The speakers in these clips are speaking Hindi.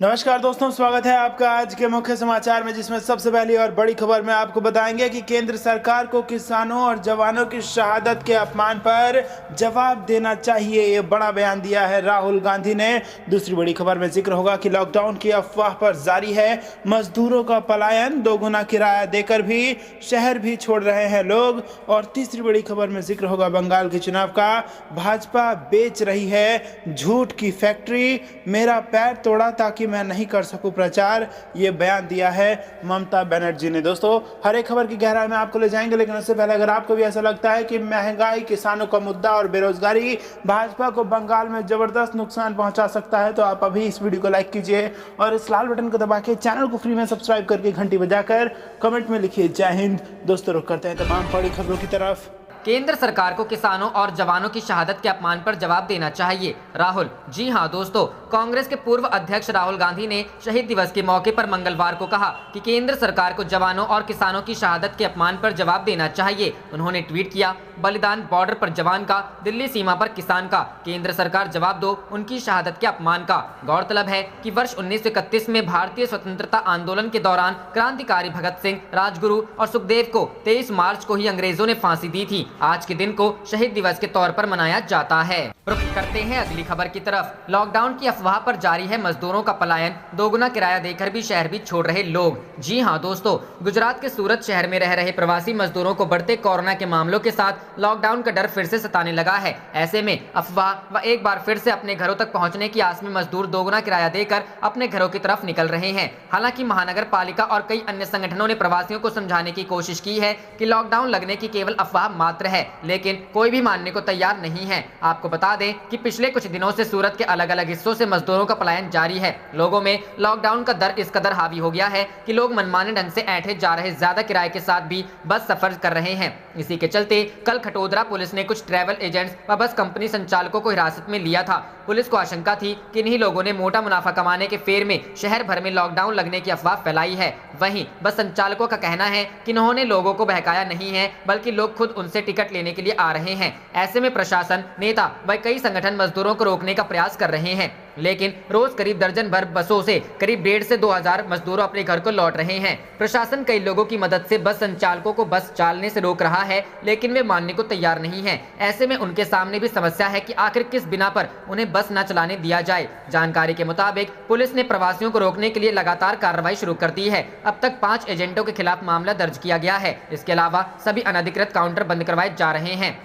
नमस्कार दोस्तों, स्वागत है आपका आज के मुख्य समाचार में, जिसमें सबसे पहली और बड़ी खबर में आपको बताएंगे कि केंद्र सरकार को किसानों और जवानों की शहादत के अपमान पर जवाब देना चाहिए। ये बड़ा बयान दिया है राहुल गांधी ने। दूसरी बड़ी खबर में जिक्र होगा कि लॉकडाउन की अफवाह पर जारी है मजदूरों का पलायन, दोगुना किराया देकर भी शहर भी छोड़ रहे हैं लोग। और तीसरी बड़ी खबर में जिक्र होगा बंगाल के चुनाव का। भाजपा बेच रही है झूठ की फैक्ट्री, मेरा पैर तोड़ा ताकि मैं नहीं कर सकूं प्रचार, ये बयान दिया है ममता बनर्जी ने। दोस्तों, हर एक खबर की गहराई में आपको ले जाएंगे, लेकिन उससे पहले अगर आपको भी ऐसा लगता है कि महंगाई, किसानों का मुद्दा और बेरोजगारी भाजपा को बंगाल में जबरदस्त नुकसान पहुंचा सकता है, तो आप अभी इस वीडियो को लाइक कीजिए और इस लाल बटन को दबा के चैनल को फ्री में सब्सक्राइब करके घंटी बजाकर कमेंट में लिखिए जय हिंद। दोस्तों, रुक करते हैं तमाम बड़ी खबरों की तरफ। केंद्र सरकार को किसानों और जवानों की शहादत के अपमान पर जवाब देना चाहिए, राहुल। जी हां दोस्तों, कांग्रेस के पूर्व अध्यक्ष राहुल गांधी ने शहीद दिवस के मौके पर मंगलवार को कहा कि केंद्र सरकार को जवानों और किसानों की शहादत के अपमान पर जवाब देना चाहिए। उन्होंने ट्वीट किया, बलिदान बॉर्डर पर जवान का, दिल्ली सीमा पर किसान का, केंद्र सरकार जवाब दो उनकी शहादत के अपमान का। गौरतलब है कि वर्ष 1931 में भारतीय स्वतंत्रता आंदोलन के दौरान क्रांतिकारी भगत सिंह, राजगुरु और सुखदेव को 23 मार्च को ही अंग्रेजों ने फांसी दी थी। आज के दिन को शहीद दिवस के तौर पर मनाया जाता है। रुख करते हैं अगली खबर की तरफ। लॉकडाउन की अफवाह पर जारी है मजदूरों का पलायन, दोगुना किराया देकर भी शहर भी छोड़ रहे लोग। जी हां दोस्तों, गुजरात के सूरत शहर में रह रहे प्रवासी मजदूरों को बढ़ते कोरोना के मामलों के साथ लॉकडाउन का डर फिर से सताने लगा है। ऐसे में अफवाह व एक बार फिर से अपने घरों तक पहुंचने की आस में मजदूर दोगुना किराया देकर अपने घरों की तरफ निकल रहे हैं। हालांकि महानगर पालिका और कई अन्य संगठनों ने प्रवासियों को समझाने की कोशिश की है कि लॉकडाउन लगने की केवल अफवाह मात्र है, लेकिन कोई भी मानने को तैयार नहीं है। आपको बता दें कि पिछले कुछ दिनों से सूरत के अलग अलग हिस्सों से मजदूरों का पलायन जारी है। लोगों में लॉकडाउन का डर इस कदर हावी हो गया है कि लोग मनमाने ढंग से ऐंठे जा रहे ज्यादा किराए के साथ भी बस सफर कर रहे हैं। इसी के चलते कल खटोदरा पुलिस ने कुछ ट्रैवल एजेंट्स व बस कंपनी संचालकों को हिरासत में लिया था। पुलिस को आशंका थी कि इन्हीं लोगों ने मोटा मुनाफा कमाने के फेर में शहर भर में लॉकडाउन लगने की अफवाह फैलाई है। वहीं बस संचालकों का कहना है कि इन्होंने लोगों को बहकाया नहीं है, बल्कि लोग खुद उनसे टिकट लेने के लिए आ रहे हैं। ऐसे में प्रशासन, नेता व कई संगठन मजदूरों को रोकने का प्रयास कर रहे हैं, लेकिन रोज करीब दर्जन भर बसों से करीब 1,500 से 2,000 मजदूरों अपने घर को लौट रहे हैं। प्रशासन कई लोगों की मदद से बस संचालकों को बस चलाने से रोक रहा है, लेकिन वे मानने को तैयार नहीं है। ऐसे में उनके सामने भी समस्या है कि आखिर किस बिना पर उन्हें बस न चलाने दिया जाए। जानकारी के मुताबिक पुलिस ने प्रवासियों को रोकने के लिए लगातार कार्रवाई शुरू कर दी है। अब तक 5 एजेंटों के खिलाफ मामला दर्ज किया गया है। इसके अलावा सभी अनधिकृत काउंटर बंद करवाए जा रहे हैं।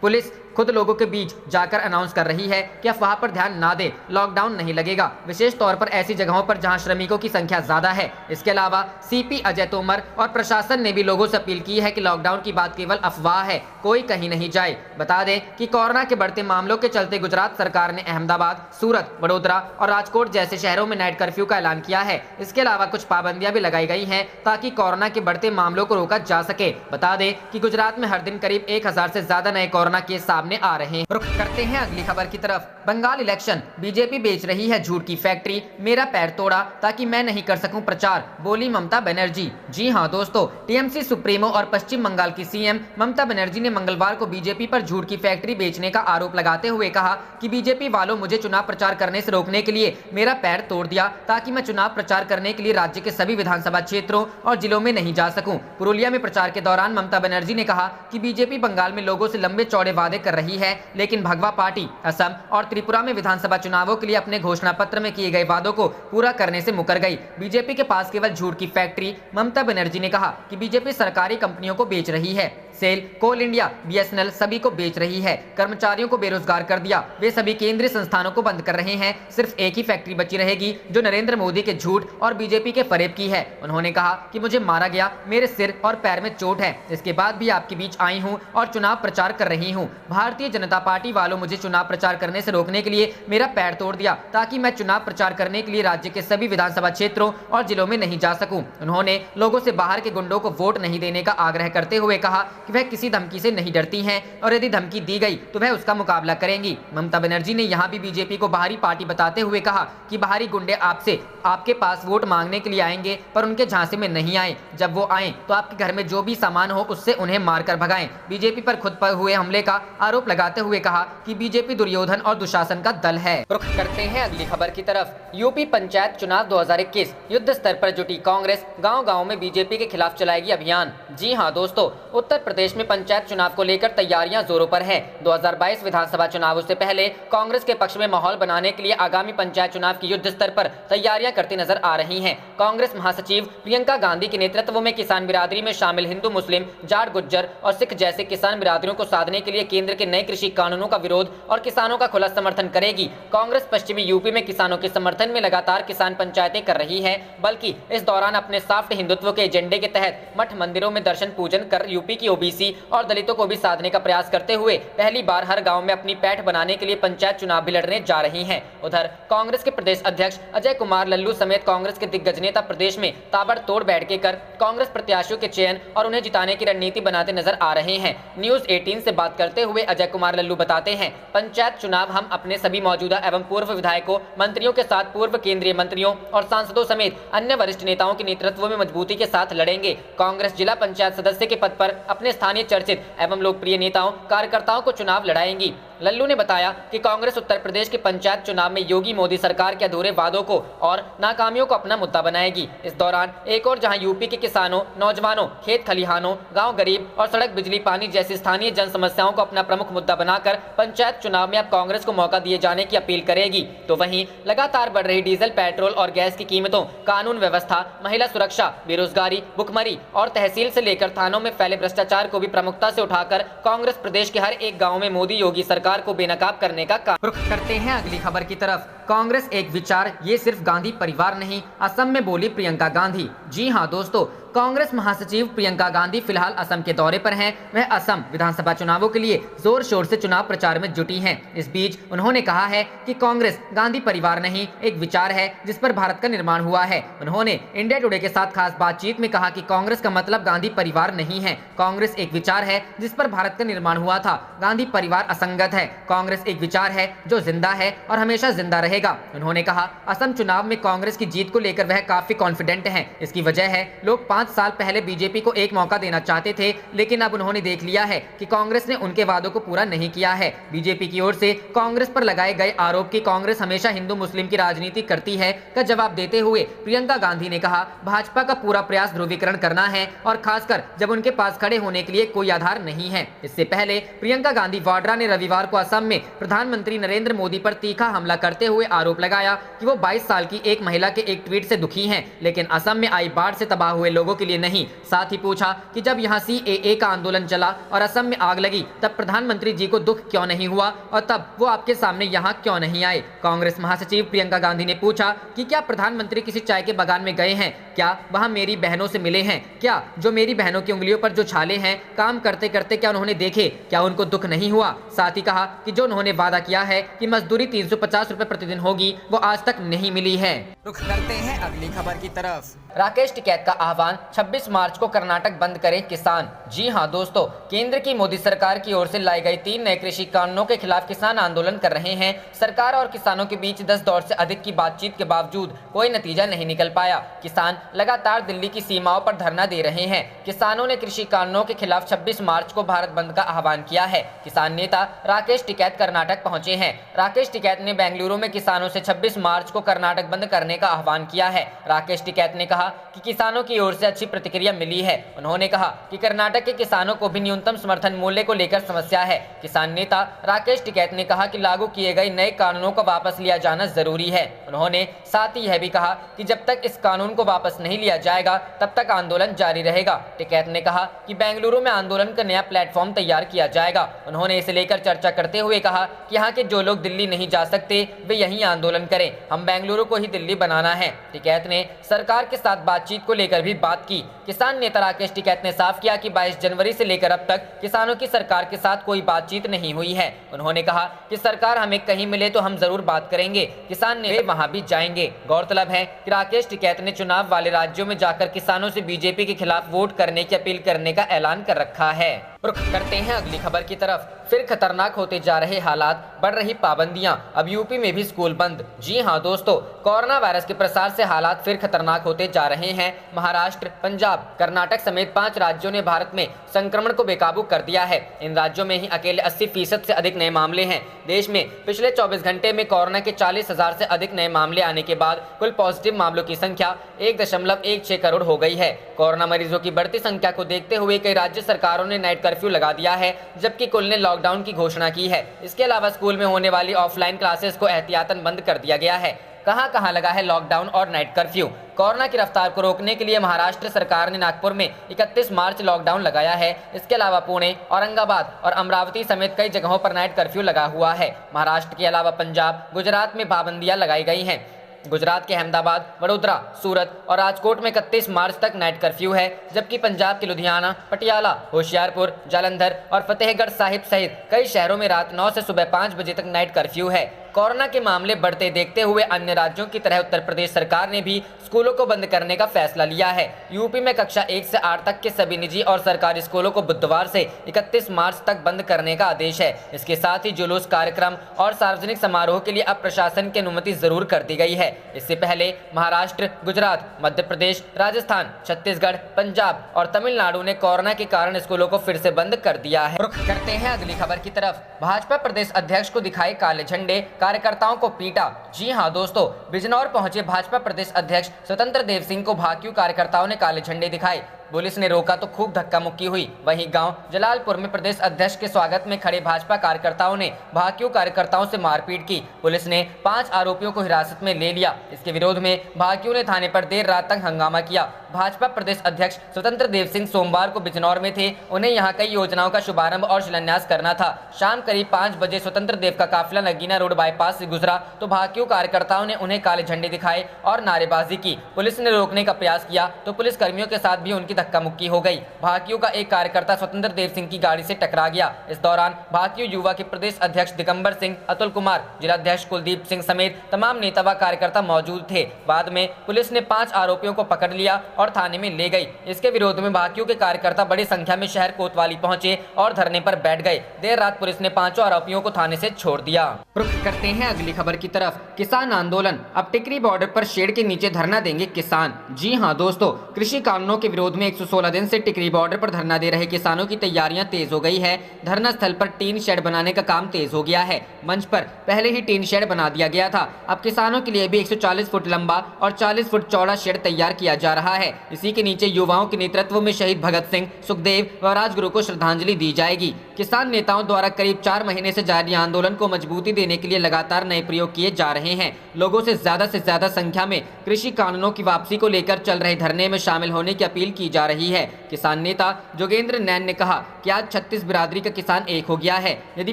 पुलिस खुद लोगों के बीच जाकर अनाउंस कर रही है कि अफवाह पर ध्यान ना दे, लॉकडाउन नहीं लगेगा, विशेष तौर पर ऐसी जगहों पर जहां श्रमिकों की संख्या ज्यादा है। इसके अलावा सीपी अजय तोमर और प्रशासन ने भी लोगों से अपील की है कि लॉकडाउन की बात केवल अफवाह है, कोई कहीं नहीं जाए। बता दें कि कोरोना के बढ़ते मामलों के चलते गुजरात सरकार ने अहमदाबाद, सूरत, वडोदरा और राजकोट जैसे शहरों में नाइट कर्फ्यू का ऐलान किया है। इसके अलावा कुछ पाबंदियां भी लगाई गई हैं ताकि कोरोना के बढ़ते मामलों को रोका जा सके। बता दें कि गुजरात में हर दिन करीब 1,000 से ज्यादा नए कोरोना केस सामने आ रहे हैं। रुख करते हैं अगली खबर की तरफ। बंगाल इलेक्शन, बीजेपी बेच रही है झूठ की फैक्ट्री, मेरा पैर तोड़ा ताकि मैं नहीं कर सकूं प्रचार, बोली ममता बनर्जी। जी हां दोस्तों, टीएमसी सुप्रीमो और पश्चिम बंगाल की सीएम ममता बनर्जी ने मंगलवार को बीजेपी पर झूठ की फैक्ट्री बेचने का आरोप लगाते हुए कहा कि बीजेपी वालों मुझे चुनाव प्रचार करने से रोकने के लिए मेरा पैर तोड़ दिया ताकि मैं चुनाव प्रचार करने के लिए राज्य के सभी विधानसभा क्षेत्रों और जिलों में नहीं जा सकूं। पुरुलिया में प्रचार के दौरान ममता बनर्जी ने कहा कि बीजेपी बंगाल में लोगों से लंबे चौड़े वादे कर रही है, लेकिन भगवा पार्टी असम और त्रिपुरा में विधानसभा चुनावों के लिए अपने घोषणा पत्र में किए गए वादों को पूरा करने से मुकर गई। बीजेपी के पास केवल झूठ की फैक्ट्री। ममता बनर्जी ने कहा कि बीजेपी सरकारी कंपनियों को बेच रही है, सेल, कोल इंडिया, बीएसएनएल सभी को बेच रही है, कर्मचारियों को बेरोजगार कर दिया, वे सभी केंद्रीय संस्थानों को बंद कर रहे हैं। सिर्फ एक ही फैक्ट्री बची रहेगी जो नरेंद्र मोदी के झूठ और बीजेपी के फरेब की है। उन्होंने कहा कि मुझे मारा गया, मेरे सिर और पैर में चोट है, इसके बाद भी आपके बीच आई हूं और चुनाव प्रचार कर रही हूं। भारतीय जनता पार्टी वालों मुझे चुनाव प्रचार करने से रोकने के लिए मेरा पैर तोड़ दिया ताकि मैं चुनाव प्रचार करने के लिए राज्य के सभी विधानसभा क्षेत्रों और जिलों में नहीं जा सकूं। उन्होंने लोगों से बाहर के गुंडों को वोट नहीं देने का आग्रह करते हुए कहा कि वह किसी धमकी से नहीं डरती हैं और यदि धमकी दी गई तो वह उसका मुकाबला करेंगी। ममता बनर्जी ने यहाँ भी बीजेपी को बाहरी पार्टी बताते हुए कहा कि बाहरी गुंडे आपसे आपके पास वोट मांगने के लिए आएंगे, पर उनके झांसे में नहीं आए। जब वो आए तो आपके घर में जो भी सामान हो उससे उन्हें मारकर भगाएं। बीजेपी पर खुद पर हुए हमले का आरोप लगाते हुए कहा कि बीजेपी दुर्योधन और दुशासन का दल है। रुख करते हैं अगली खबर की तरफ। यूपी पंचायत चुनाव 2021 युद्ध स्तर पर जुटी कांग्रेस गांव-गांव में बीजेपी के खिलाफ चलाएगी अभियान। जी हां दोस्तों, उत्तर प्रदेश में पंचायत चुनाव को लेकर तैयारियां जोरों पर है। 2022 विधानसभा चुनाव से पहले कांग्रेस के पक्ष में माहौल बनाने के लिए आगामी पंचायत चुनाव की युद्ध स्तर पर तैयारियां करती नजर आ रही हैं। कांग्रेस महासचिव प्रियंका गांधी के नेतृत्व में किसान बिरादरी में शामिल हिंदू, मुस्लिम, जाट, गुज्जर और सिख जैसे किसान बिरादरियों को साधने के लिए केंद्र के नए कृषि कानूनों का विरोध और किसानों का खुला समर्थन करेगी। कांग्रेस पश्चिमी यूपी में किसानों के समर्थन में लगातार किसान पंचायतें कर रही है, बल्कि इस दौरान अपने सॉफ्ट हिंदुत्व के एजेंडे के तहत मठ मंदिरों में दर्शन पूजन कर यूपी की ओबीसी और दलितों को भी साधने का प्रयास करते हुए पहली बार हर गांव में अपनी पैठ बनाने के लिए पंचायत चुनाव भी लड़ने जा रही हैं। उधर कांग्रेस के प्रदेश अध्यक्ष अजय कुमार लल्लू समेत कांग्रेस के दिग्गज नेता प्रदेश में ताबड़तोड़ बैठकें कर कांग्रेस प्रत्याशियों के चयन और उन्हें जिताने की रणनीति बनाते नजर आ रहे हैं। न्यूज 18 से बात करते हुए अजय कुमार लल्लू बताते हैं, पंचायत चुनाव हम अपने सभी मौजूदा एवं पूर्व विधायकों, मंत्रियों के साथ पूर्व केंद्रीय मंत्रियों और सांसदों समेत अन्य वरिष्ठ नेताओं के नेतृत्व में मजबूती के साथ लड़ेंगे। कांग्रेस जिला पंचायत सदस्य के पद पर अपने स्थानीय चर्चित एवं लोकप्रिय नेताओं, कार्यकर्ताओं को चुनाव लड़ाएंगी। लल्लू ने बताया कि कांग्रेस उत्तर प्रदेश के पंचायत चुनाव में योगी मोदी सरकार के अधूरे वादों को और नाकामियों को अपना मुद्दा बनाएगी। इस दौरान एक और जहां यूपी के किसानों, नौजवानों, खेत खलिहानों, गांव गरीब और सड़क, बिजली, पानी जैसी स्थानीय जन समस्याओं को अपना प्रमुख मुद्दा बनाकर पंचायत चुनाव में अब कांग्रेस को मौका दिए जाने की अपील करेगी। तो वहीं लगातार बढ़ रही डीजल, पेट्रोल और गैस की कीमतों, कानून व्यवस्था, महिला सुरक्षा, बेरोजगारी, भुखमरी और तहसील से लेकर थानों में फैले भ्रष्टाचार को भी प्रमुखता से उठाकर कांग्रेस प्रदेश के हर एक गाँव में मोदी योगी सरकार को बेनकाब करने का काम। रुख करते हैं अगली खबर की तरफ। कांग्रेस एक विचार, ये सिर्फ गांधी परिवार नहीं, असम में बोली प्रियंका गांधी। जी हां दोस्तों, कांग्रेस महासचिव प्रियंका गांधी फिलहाल असम के दौरे पर हैं। वह असम विधानसभा चुनावों के लिए जोर शोर से चुनाव प्रचार में जुटी हैं। इस बीच उन्होंने कहा है कि कांग्रेस गांधी परिवार नहीं, एक विचार है जिस पर भारत का निर्माण हुआ है। उन्होंने इंडिया टुडे के साथ खास बातचीत में कहा कि कांग्रेस का मतलब गांधी परिवार नहीं है, कांग्रेस एक विचार है जिस पर भारत का निर्माण हुआ था। गांधी परिवार असंगत है, कांग्रेस एक विचार है जो जिंदा है और हमेशा जिंदा रहेगा। उन्होंने कहा असम चुनाव में कांग्रेस की जीत को लेकर वह काफी कॉन्फिडेंट हैं। इसकी वजह है लोग 5 साल पहले बीजेपी को एक मौका देना चाहते थे, लेकिन अब उन्होंने देख लिया है कि कांग्रेस ने उनके वादों को पूरा नहीं किया है। बीजेपी की ओर से कांग्रेस पर लगाए गए आरोप कि कांग्रेस हमेशा हिंदू मुस्लिम की राजनीति करती है का जवाब देते हुए प्रियंका गांधी ने कहा, भाजपा का पूरा प्रयास ध्रुवीकरण करना है और खासकर जब उनके पास खड़े होने के लिए कोई आधार नहीं है। इससे पहले प्रियंका गांधी वाड्रा ने रविवार को असम में प्रधानमंत्री नरेंद्र मोदी पर तीखा हमला करते हुए आरोप लगाया कि वो 22 साल की एक महिला के एक ट्वीट से दुखी हैं, लेकिन असम में आई बाढ़ से तबाह हुए लोगों के लिए नहीं। साथ ही पूछा कि जब यहाँ CAA का आंदोलन चला और असम में आग लगी तब प्रधानमंत्री जी को दुख क्यों नहीं हुआ और तब वो आपके सामने यहाँ क्यों नहीं आए। कांग्रेस महासचिव प्रियंका गांधी ने पूछा कि क्या प्रधानमंत्री किसी चाय के बागान में गए हैं, क्या वहाँ मेरी बहनों से मिले हैं, क्या जो मेरी बहनों की उंगलियों पर जो छाले हैं काम करते करते क्या उन्होंने देखे, क्या उनको दुख नहीं हुआ। साथ ही कहा कि जो उन्होंने वादा किया है कि मजदूरी 350 रुपए प्रतिदिन होगी वो आज तक नहीं मिली है। रुख करते हैं अगली खबर की तरफ। राकेश टिकैत का आह्वान, 26 मार्च को कर्नाटक बंद करें किसान। जी हां दोस्तों, केंद्र की मोदी सरकार की ओर से लाई गई 3 नए कृषि कानूनों के खिलाफ किसान आंदोलन कर रहे हैं। सरकार और किसानों के बीच 10 दौर से अधिक की बातचीत के बावजूद कोई नतीजा नहीं निकल पाया। किसान लगातार दिल्ली की सीमाओं पर धरना दे रहे हैं। किसानों ने कृषि कानूनों के खिलाफ 26 मार्च को भारत बंद का आह्वान किया है। किसान नेता राकेश टिकैत कर्नाटक पहुंचे हैं। राकेश टिकैत ने बेंगलुरु में किसानों से 26 मार्च को कर्नाटक बंद करने का आह्वान किया है। राकेश टिकैत ने कहा कि किसानों की ओर से अच्छी प्रतिक्रिया मिली है। उन्होंने कहा कि कर्नाटक के किसानों को भी न्यूनतम समर्थन मूल्य को लेकर समस्या है। किसान नेता राकेश टिकैत ने कहा कि लागू किए गए नए कानूनों को वापस लिया जाना जरूरी है। उन्होंने साथ ही यह भी कहा कि जब तक इस कानून को वापस नहीं लिया जाएगा तब तक आंदोलन जारी रहेगा। टिकैत ने कहा कि बेंगलुरु में आंदोलन का नया प्लेटफॉर्म तैयार किया जाएगा। उन्होंने इसे लेकर चर्चा करते हुए कहा कि यहाँ के जो लोग दिल्ली नहीं जा सकते वे यहीं आंदोलन करें, हम बेंगलुरु को ही दिल्ली बनाना है। टिकैत ने सरकार के साथ बातचीत को लेकर भी बात की। किसान नेता राकेश टिकैत ने साफ किया कि 22 जनवरी से लेकर अब तक किसानों की सरकार के साथ कोई बातचीत नहीं हुई है। उन्होंने कहा कि सरकार हमें कहीं मिले तो हम जरूर बात करेंगे। किसान नेता वहां भी जाएंगे। गौरतलब है कि राकेश टिकैत ने चुनाव वाले राज्यों में जाकर किसानों से बीजेपी के खिलाफ वोट करने की अपील करने का ऐलान कर रखा है। रुख करते हैं अगली खबर की तरफ। फिर खतरनाक होते जा रहे हालात, बढ़ रही पाबंदियां, अब यूपी में भी स्कूल बंद। जी हां दोस्तों, कोरोना वायरस के प्रसार से हालात फिर खतरनाक होते जा रहे हैं। महाराष्ट्र, पंजाब, कर्नाटक समेत 5 राज्यों ने भारत में संक्रमण को बेकाबू कर दिया है। इन राज्यों में ही अकेले 80% से अधिक नए मामले हैं। देश में पिछले 24 घंटे में कोरोना के 40,000 से अधिक नए मामले आने के बाद कुल पॉजिटिव मामलों की संख्या 1.16 करोड़ हो गई है। कोरोना मरीजों की बढ़ती संख्या को देखते हुए कई राज्य सरकारों ने नाइट कर्फ्यू लगा दिया है, जबकि कुल ने लॉकडाउन की घोषणा की है। इसके अलावा स्कूल में होने वाली ऑफलाइन क्लासेस को एहतियातन बंद कर दिया गया है। कहां लगा है लॉकडाउन और नाइट कर्फ्यू। कोरोना की रफ्तार को रोकने के लिए महाराष्ट्र सरकार ने नागपुर में 31 मार्च लॉकडाउन लगाया है। इसके अलावा पुणे, औरंगाबाद और अमरावती समेत कई जगहों पर नाइट कर्फ्यू लगा हुआ है। महाराष्ट्र के अलावा पंजाब, गुजरात में पाबंदियां लगाई गई हैं। गुजरात के अहमदाबाद, वडोदरा, सूरत और राजकोट में 31 मार्च तक नाइट कर्फ्यू है, जबकि पंजाब के लुधियाना, पटियाला, होशियारपुर, जालंधर और फतेहगढ़ साहिब सहित कई शहरों में रात 9 से सुबह 5 बजे तक नाइट कर्फ्यू है। कोरोना के मामले बढ़ते देखते हुए अन्य राज्यों की तरह उत्तर प्रदेश सरकार ने भी स्कूलों को बंद करने का फैसला लिया है। यूपी में कक्षा 1 से 8 तक के सभी निजी और सरकारी स्कूलों को बुधवार से 31 मार्च तक बंद करने का आदेश है। इसके साथ ही जुलूस, कार्यक्रम और सार्वजनिक समारोह के लिए अब प्रशासन की अनुमति जरूर कर दी गई है। इससे पहले महाराष्ट्र, गुजरात, मध्य प्रदेश, राजस्थान, छत्तीसगढ़, पंजाब और तमिलनाडु ने कोरोना के कारण स्कूलों को फिर से बंद कर दिया है। रुख करते हैं अगली खबर की तरफ। भाजपा प्रदेश अध्यक्ष को दिखाए काले झंडे, कार्यकर्ताओं को पीटा। जी हां दोस्तों, बिजनौर पहुंचे भाजपा प्रदेश अध्यक्ष स्वतंत्र देव सिंह को भाकियू कार्यकर्ताओं ने काले झंडे दिखाए। पुलिस ने रोका तो खूब धक्का मुक्की हुई। वहीं गांव जलालपुर में प्रदेश अध्यक्ष के स्वागत में खड़े भाजपा कार्यकर्ताओं ने भाकियू कार्यकर्ताओं से मारपीट की। पुलिस ने 5 आरोपियों को हिरासत में ले लिया। इसके विरोध में भाकियू ने थाने पर देर रात तक हंगामा किया। भाजपा प्रदेश अध्यक्ष स्वतंत्र देव सिंह सोमवार को बिजनौर में थे। उन्हें यहाँ कई योजनाओं का शुभारंभ और शिलान्यास करना था। शाम करीब 5 बजे स्वतंत्र देव का काफिला नगीना रोड बाईपास से गुजरा तो भाकियू कार्यकर्ताओं ने उन्हें काले झंडे दिखाए और नारेबाजी की। पुलिस ने रोकने का प्रयास किया तो पुलिस कर्मियों के साथ भी उनकी धक्का मुक्की हो गई। भाकियू का एक कार्यकर्ता स्वतंत्र देव सिंह की गाड़ी से टकरा गया। इस दौरान भाकियू युवा के प्रदेश अध्यक्ष दिगंबर सिंह, अतुल कुमार, जिलाध्यक्ष कुलदीप सिंह समेत तमाम नेता व कार्यकर्ता मौजूद थे। बाद में पुलिस ने 5 आरोपियों को पकड़ लिया और थाने में ले गई। इसके विरोध में भाकियू के कार्यकर्ता बड़ी संख्या में शहर कोतवाली पहुंचे और धरने पर बैठ गए। देर रात पुलिस ने 5 आरोपियों को थाने से छोड़ दिया। रुख करते हैं अगली खबर की तरफ। किसान आंदोलन, अब टिकरी बॉर्डर पर शेड के नीचे धरना देंगे किसान। जी हां दोस्तों, कृषि कानूनों के विरोध में 116 दिन से टिकरी बॉर्डर पर धरना दे रहे किसानों की तैयारियां तेज हो गई है। धरना स्थल पर टीन शेड बनाने का काम तेज हो गया है। मंच पर पहले ही टीन शेड बना दिया गया था। अब किसानों के लिए भी 140 फुट लंबा और 40 फुट चौड़ा शेड तैयार किया जा रहा है। इसी के नीचे युवाओं के नेतृत्व में शहीद भगत सिंह, सुखदेव व राजगुरु को श्रद्धांजलि दी जाएगी। किसान नेताओं द्वारा करीब 4 महीने से जारी आंदोलन को मजबूती देने के लिए लगातार नए प्रयोग किए जा रहे हैं। लोगों से ज्यादा संख्या में कृषि कानूनों की वापसी को लेकर चल रहे धरने में शामिल होने की अपील की जा रही है। किसान नेता जोगेंद्र नैन ने कहा कि आज 36 बिरादरी का किसान एक हो गया है। यदि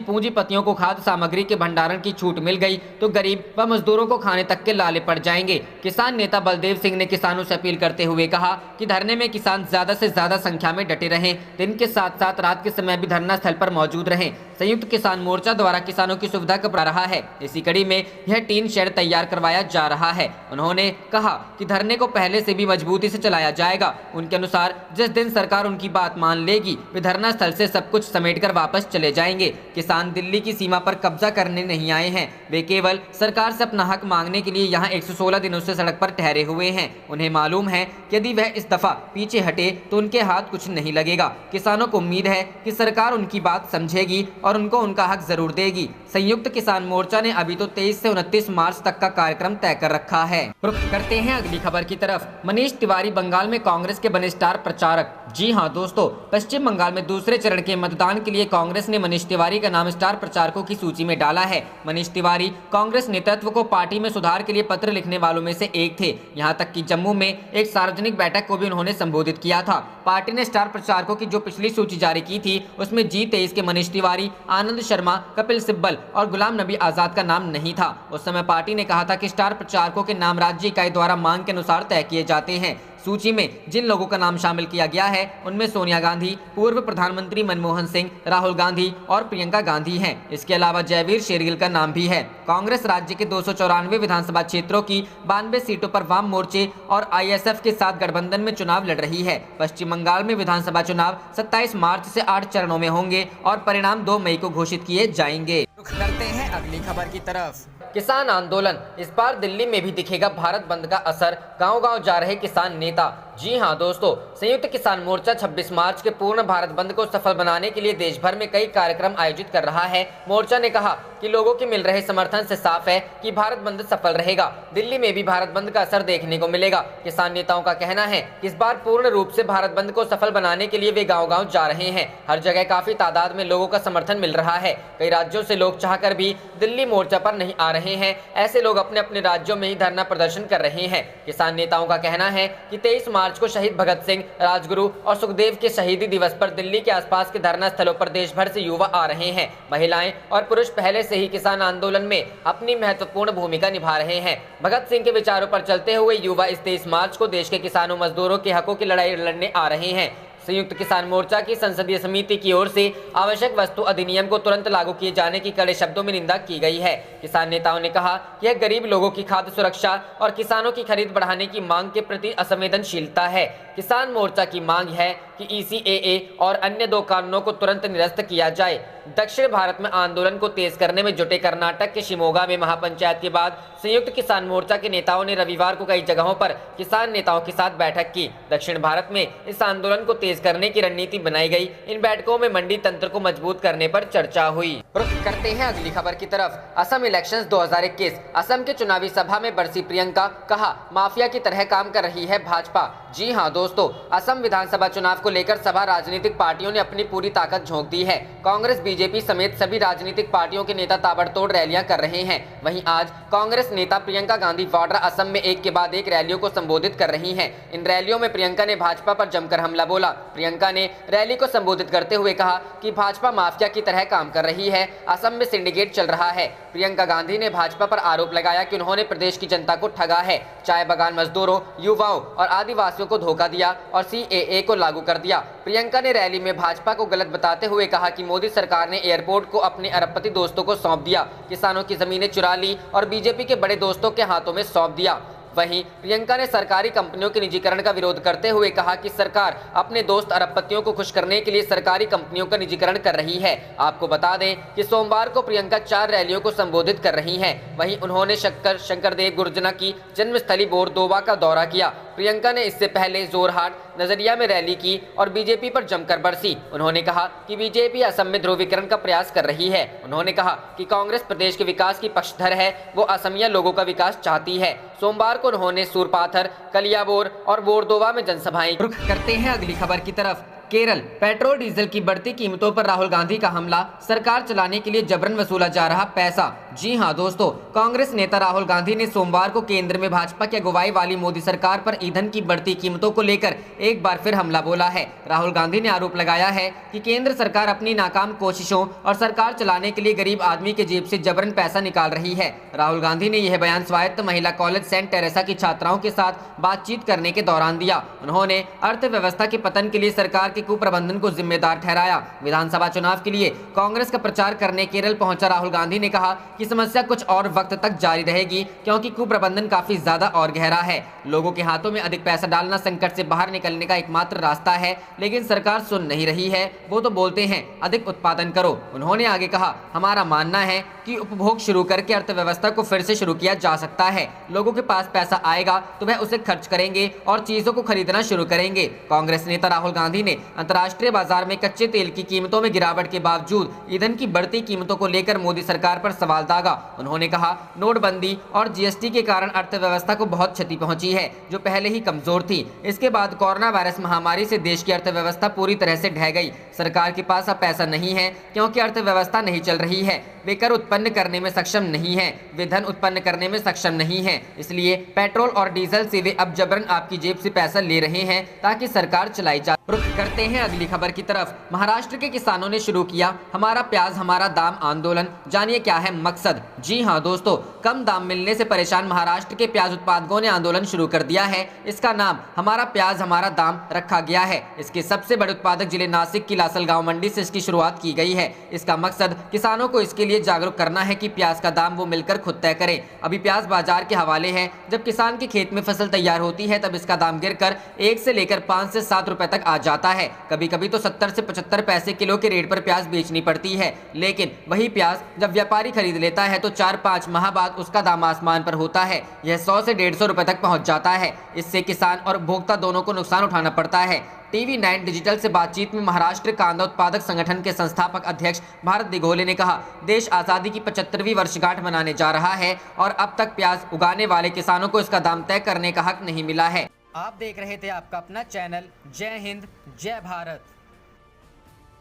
पूंजीपतियों को खाद्य सामग्री के भंडारण की छूट मिल गई तो गरीब व मजदूरों को खाने तक के लाले पड़ जाएंगे। किसान नेता बलदेव सिंह ने किसानों से अपील करते हुए कहा कि धरने में किसान ज्यादा से ज्यादा संख्या में डटे रहें। दिन के साथ साथ रात के समय भी धरना स्थल पर मौजूद रहें। संयुक्त किसान मोर्चा द्वारा किसानों की सुविधा का रहा है। इसी कड़ी में यह टीन शेड तैयार करवाया जा रहा है। उन्होंने कहा कि धरने को पहले से भी मजबूती से चलाया जाएगा। उनके अनुसार जिस दिन सरकार उनकी बात मान लेगी वे धरना स्थल से सब कुछ समेटकर वापस चले जाएंगे। किसान दिल्ली की सीमा पर कब्जा करने नहीं आए हैं, वे केवल सरकार से अपना हक मांगने के लिए यहाँ 116 दिनों से सड़क पर ठहरे हुए हैं। उन्हें मालूम है कि यदि वह इस दफा पीछे हटे तो उनके हाथ कुछ नहीं लगेगा। किसानों को उम्मीद है कि सरकार उनकी बात समझेगी और उनको उनका हक जरूर देगी। संयुक्त किसान मोर्चा ने अभी तो 23 से 29 मार्च तक का कार्यक्रम तय कर रखा है। रुख करते हैं अगली खबर की तरफ। मनीष तिवारी बंगाल में कांग्रेस के बने स्टार प्रचारक। जी हां दोस्तों, पश्चिम बंगाल में दूसरे चरण के मतदान के लिए कांग्रेस ने मनीष तिवारी का नाम स्टार प्रचारकों की सूची में डाला है। मनीष तिवारी कांग्रेस नेतृत्व को पार्टी में सुधार के लिए पत्र लिखने वालों में से एक थे। यहां तक कि जम्मू में एक सार्वजनिक बैठक को भी उन्होंने संबोधित किया था। पार्टी ने स्टार प्रचारकों की जो पिछली सूची जारी की थी उसमें G23 के मनीष तिवारी, आनंद शर्मा, कपिल सिब्बल और गुलाम नबी आजाद का नाम नहीं था। उस समय पार्टी ने कहा था कि स्टार प्रचारकों के नाम राज्य इकाई द्वारा मांग के अनुसार तय किए जाते हैं। सूची में जिन लोगों का नाम शामिल किया गया है उनमें सोनिया गांधी, पूर्व प्रधानमंत्री मनमोहन सिंह, राहुल गांधी और प्रियंका गांधी हैं। इसके अलावा जयवीर शेरगिल का नाम भी है। कांग्रेस राज्य के 294 विधानसभा क्षेत्रों की 92 सीटों पर वाम मोर्चे और आईएसएफ के साथ गठबंधन में चुनाव लड़ रही है। पश्चिम बंगाल में विधानसभा चुनाव 27 मार्च से 8 चरणों में होंगे और परिणाम 2 मई को घोषित किए जाएंगे। रुख करते हैं अगली खबर की तरफ। किसान आंदोलन, इस बार दिल्ली में भी दिखेगा भारत बंद का असर, गांव-गांव जा रहे किसान नेता। जी हां दोस्तों, संयुक्त किसान मोर्चा 26 मार्च के पूर्ण भारत बंद को सफल बनाने के लिए देश भर में कई कार्यक्रम आयोजित कर रहा है। मोर्चा ने कहा कि लोगों के मिल रहे समर्थन से साफ है कि भारत बंद सफल रहेगा। दिल्ली में भी भारत बंद का असर देखने को मिलेगा। किसान नेताओं का कहना है कि इस बार पूर्ण रूप से भारत बंद को सफल बनाने के लिए वे गाँव-गाँव जा रहे हैं। हर जगह काफी तादाद में लोगों का समर्थन मिल रहा है। कई राज्यों से लोग चाहकर भी दिल्ली मोर्चा पर नहीं आ रहे हैं। ऐसे लोग अपने अपने राज्यों में ही धरना प्रदर्शन कर रहे हैं। किसान नेताओं का कहना है कि 23 मार्च को शहीद भगत सिंह, राजगुरु और सुखदेव के शहीदी दिवस पर दिल्ली के आसपास के धरना स्थलों पर देश भर से युवा आ रहे हैं। महिलाएं और पुरुष पहले से ही किसान आंदोलन में अपनी महत्वपूर्ण भूमिका निभा रहे हैं। भगत सिंह के विचारों पर चलते हुए युवा इस 23 मार्च को देश के किसानों मजदूरों के हकों की लड़ाई लड़ने आ रहे हैं। संयुक्त किसान मोर्चा की संसदीय समिति की ओर से आवश्यक वस्तु अधिनियम को तुरंत लागू किए जाने की कड़े शब्दों में निंदा की गई है। किसान नेताओं ने कहा कि यह गरीब लोगों की खाद्य सुरक्षा और किसानों की खरीद बढ़ाने की मांग के प्रति असंवेदनशीलता है। किसान मोर्चा की मांग है कि ECAA और अन्य 2 कानूनों को तुरंत निरस्त किया जाए। दक्षिण भारत में आंदोलन को तेज करने में जुटे कर्नाटक के शिमोगा में महापंचायत के बाद संयुक्त किसान मोर्चा के नेताओं ने रविवार को कई जगहों पर किसान नेताओं के साथ बैठक की। दक्षिण भारत में इस आंदोलन को तेज करने की रणनीति बनाई गई। इन बैठकों में मंडी तंत्र को मजबूत करने पर चर्चा हुई। रुख करते हैं अगली खबर की तरफ। असम इलेक्शंस 2021, असम के चुनावी सभा में बरसी प्रियंका, कहा माफिया की तरह काम कर रही है भाजपा। जी हां दोस्तों, असम विधानसभा चुनाव को लेकर सभा राजनीतिक पार्टियों ने अपनी पूरी ताकत झोंक दी है। कांग्रेस, बीजेपी समेत सभी राजनीतिक पार्टियों के नेता ताबड़तोड़ रैलियां कर रहे हैं। वहीं आज कांग्रेस नेता प्रियंका गांधी वाड्रा असम में एक के बाद एक रैलियों को संबोधित कर रही हैं। इन रैलियों में प्रियंका ने भाजपा पर जमकर हमला बोला। प्रियंका ने रैली को संबोधित करते हुए कहा कि भाजपा माफिया की तरह काम कर रही है, असम में सिंडिकेट चल रहा है। प्रियंका गांधी ने भाजपा पर आरोप लगाया कि उन्होंने प्रदेश की जनता को ठगा है, चाय बागान मजदूरों, युवाओं और आदिवासियों को धोखा दिया और CAA को लागू कर दिया। प्रियंका ने रैली में भाजपा को गलत बताते हुए कहा कि मोदी सरकार ने एयरपोर्ट को अपने अरबपति दोस्तों को सौंप दिया, किसानों की जमीनें चुरा ली और बीजेपी के बड़े दोस्तों के हाथों में सौंप दिया। वहीं प्रियंका ने सरकारी कंपनियों के निजीकरण का विरोध करते हुए कहा कि सरकार अपने दोस्त अरबपतियों को खुश करने के लिए सरकारी कंपनियों का निजीकरण कर रही है। आपको बता दें कि सोमवार को प्रियंका 4 रैलियों को संबोधित कर रही हैं। वहीं उन्होंने शंकरदेव गुर्जना की जन्मस्थली बोरदोबा का दौरा किया। प्रियंका ने इससे पहले जोरहाट, नजरिया में रैली की और बीजेपी पर जमकर बरसी। उन्होंने कहा कि बीजेपी असम में ध्रुवीकरण का प्रयास कर रही है। उन्होंने कहा कि कांग्रेस प्रदेश के विकास की पक्षधर है, वो असमिया लोगों का विकास चाहती है। सोमवार को उन्होंने सूरपाथर, कलियाबोर और बोरदोबा में जनसभाएं। रुख करते हैं अगली खबर की तरफ। केरल, पेट्रोल डीजल की बढ़ती कीमतों पर राहुल गांधी का हमला, सरकार चलाने के लिए जबरन वसूला जा रहा पैसा। जी हां दोस्तों, कांग्रेस नेता राहुल गांधी ने सोमवार को केंद्र में भाजपा की अगुवाई वाली मोदी सरकार पर ईंधन की बढ़ती कीमतों को लेकर एक बार फिर हमला बोला है। राहुल गांधी ने आरोप लगाया है कि केंद्र सरकार अपनी नाकाम कोशिशों और सरकार चलाने के लिए गरीब आदमी के जेब से जबरन पैसा निकाल रही है। राहुल गांधी ने यह बयान स्वायत्त महिला कॉलेज सेंट टेरेसा की छात्राओं के साथ बातचीत करने के दौरान दिया। उन्होंने अर्थव्यवस्था के पतन के लिए सरकार के कुप्रबंधन को जिम्मेदार ठहराया। विधानसभा चुनाव के लिए कांग्रेस का प्रचार करने केरल पहुंचा राहुल गांधी ने कहा कि समस्या कुछ और वक्त तक जारी रहेगी, क्योंकि कुप्रबंधन काफी ज्यादा और गहरा है। लोगों के हाथों में अधिक पैसा डालना संकट से बाहर निकलने का एकमात्र रास्ता है, लेकिन सरकार सुन नहीं रही है। वो तो बोलते हैं अधिक उत्पादन करो। उन्होंने आगे कहा, हमारा मानना है कि उपभोग शुरू करके अर्थव्यवस्था को फिर से शुरू किया जा सकता है। लोगों के पास पैसा आएगा तो वह उसे खर्च करेंगे और चीजों को खरीदना शुरू करेंगे। कांग्रेस नेता राहुल गांधी ने अंतर्राष्ट्रीय बाजार में कच्चे तेल की कीमतों में गिरावट के बावजूद ईंधन की बढ़ती कीमतों को लेकर मोदी सरकार पर सवाल दागा। उन्होंने कहा, नोटबंदी और GST के कारण अर्थव्यवस्था को बहुत क्षति पहुंची है, जो पहले ही कमजोर थी। इसके बाद कोरोना वायरस महामारी से देश की अर्थव्यवस्था पूरी तरह से ढह गई। सरकार के पास अब पैसा नहीं है क्योंकि अर्थव्यवस्था नहीं चल रही है। वे कर उत्पन्न करने में सक्षम नहीं है, वे धन उत्पन्न करने में सक्षम नहीं है। इसलिए पेट्रोल और डीजल से वे अब जबरन आपकी जेब से पैसा ले रहे हैं ताकि सरकार चलाई जा। रुख करते हैं अगली खबर की तरफ। महाराष्ट्र के किसानों ने शुरू किया हमारा प्याज हमारा दाम आंदोलन। जानिए क्या है मकसद। जी हां दोस्तों, कम दाम मिलने से परेशान महाराष्ट्र के प्याज उत्पादकों ने आंदोलन शुरू कर दिया है। इसका नाम हमारा प्याज हमारा दाम रखा गया है। इसके सबसे बड़े उत्पादक जिले नासिक की लासलगांव मंडी से इसकी शुरुआत की गई है। इसका मकसद किसानों को इसके लिए जागरूक करना है कि प्याज का दाम वो मिलकर खुद तय करें। अभी प्याज बाजार के हवाले है। जब किसान के खेत में फसल तैयार होती है तब इसका दाम गिरकर 1 से लेकर 5 से 7 रुपए तक आ जाता है। कभी कभी तो 70 से 75 पैसे किलो के रेट पर प्याज बेचनी पड़ती है। लेकिन वही प्याज जब व्यापारी खरीद लेता है तो 4-5 माह बाद उसका दाम आसमान पर होता है। यह 100 से 150 रुपए तक पहुंच जाता है। इससे किसान और उपभोक्ता दोनों को नुकसान उठाना पड़ता है। टीवी 9 डिजिटल से बातचीत में महाराष्ट्र कांदा उत्पादक संगठन के संस्थापक अध्यक्ष भारत दिघोले ने कहा, देश आज़ादी की 75वीं वर्षगांठ मनाने जा रहा है और अब तक प्याज उगाने वाले किसानों को इसका दाम तय करने का हक नहीं मिला है। आप देख रहे थे आपका अपना चैनल जय हिंद जय भारत।